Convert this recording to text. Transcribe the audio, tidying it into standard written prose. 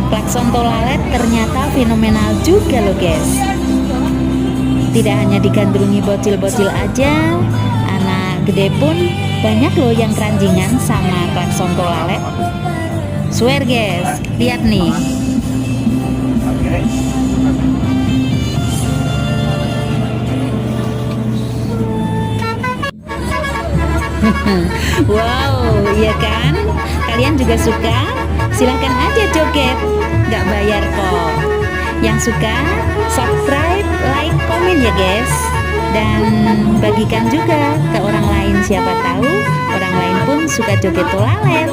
Klakson tolalet ternyata fenomenal juga loh guys. Tidak hanya digandrungi bocil-bocil aja, anak gede pun banyak loh yang keranjingan sama klakson tolalet. Swear guys, lihat nih. Wow, iya kan? Kalian juga suka? Silahkan aja joget, nggak bayar kok. Yang suka, subscribe, like, komen ya guys. Dan bagikan juga ke orang lain, siapa tahu orang lain pun suka joget tolalet.